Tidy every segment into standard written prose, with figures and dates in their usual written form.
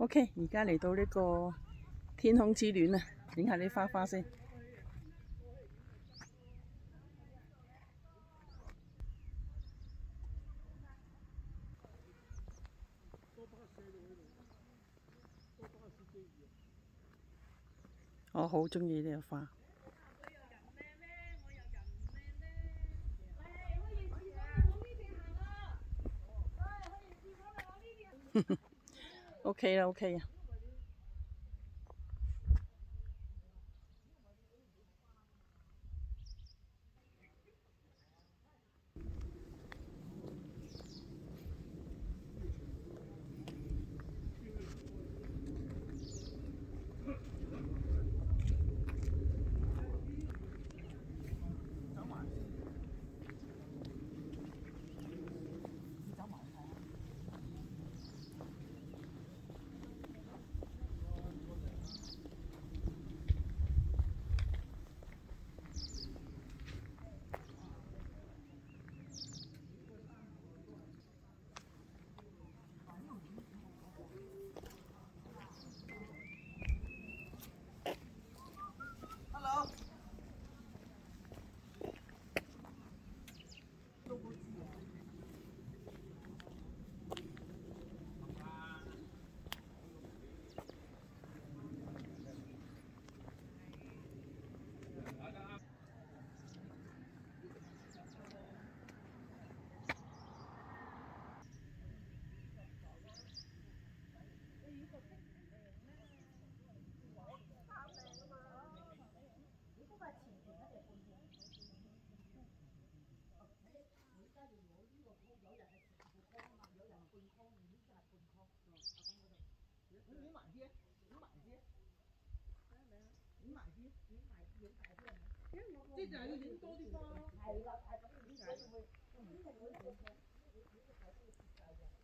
OK， 而家嚟到呢個天空之戀啊，影下啲花花先。我好中意呢個花。OK 啦，OK 啊。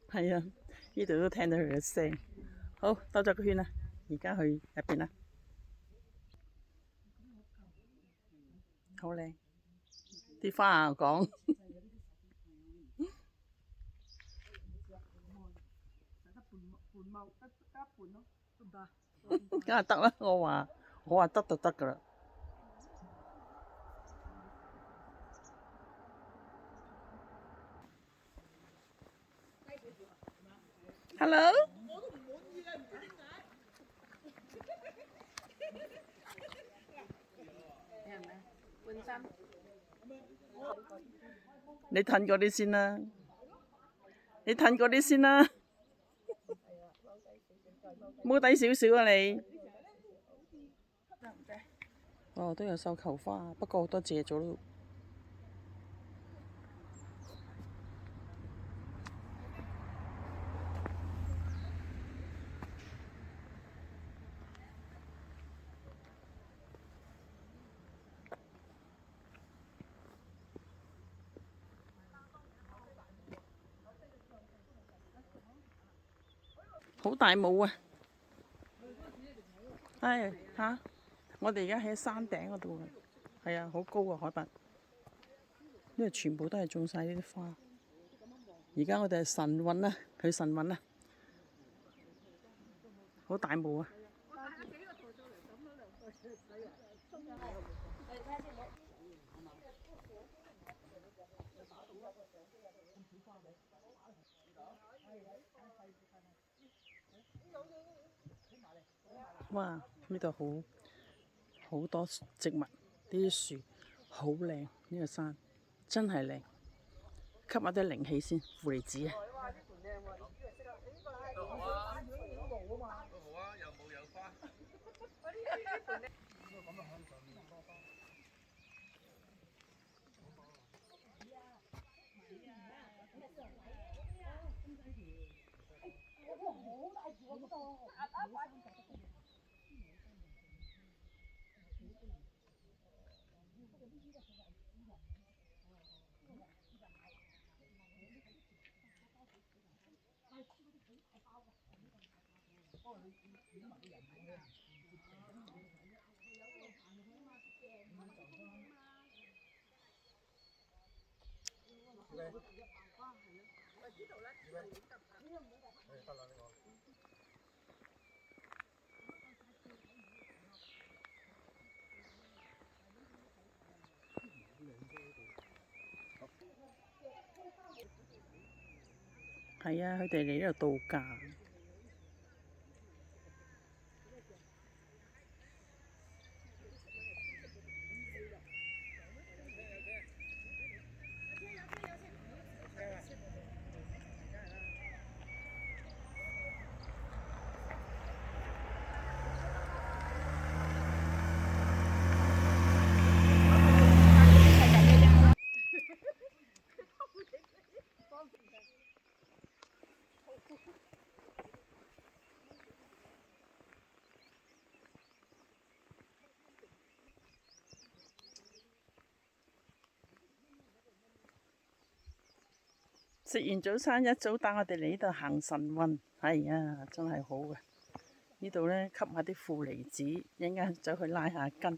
係啊，呢度都聽到佢嘅聲。好，兜咗個圈啦，而家去入邊啦。好靚，啲花啊講。梗係得啦，我話得就得噶啦。Hello。你褪嗰啲先啦，你褪嗰啲先啦，摸低少少啊你。哦，都有繡球花，不過好多謝咗咯。好大霧啊！唉嚇，我哋而家喺山頂嗰度啊，係啊，好高啊海拔，因為全部都係種晒呢啲花。而家我哋係晨運啦，去晨運啦，好大霧啊！哇！呢度好多植物，啲樹好靚，呢個山真係靚，吸下啲靈氣先，負離子啊！係啊，佢哋嚟呢度度假。食完早餐，一早帶我哋嚟呢度行晨運，係啊，真係好嘅。呢度呢，吸下啲負離子，一陣間走去拉下筋。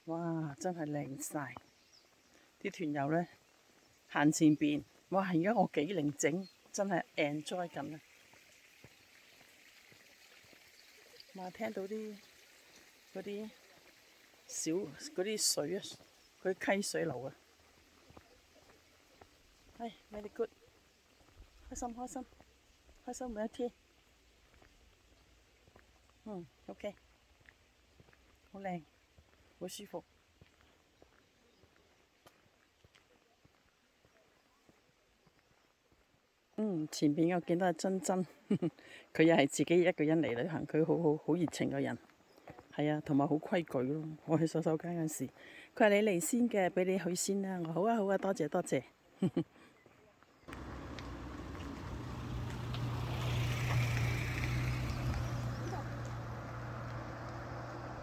哇，真係靚晒！啲團友呢，行前邊，哇！而家我幾寧靜，真係 enjoy 緊啊！哇，聽到啲嗰啲小嗰啲水啊，嗰啲溪水流啊！係 very good， 開心開心開心每一天。OK， 好靚，好舒服。前邊我見到阿珍珍，佢又係自己一個人嚟旅行，佢好熱情嘅人。係啊，同埋好規矩咯。我去洗手間嗰時，佢話你嚟先嘅，俾你去先啦。我好啊好啊，多謝多謝。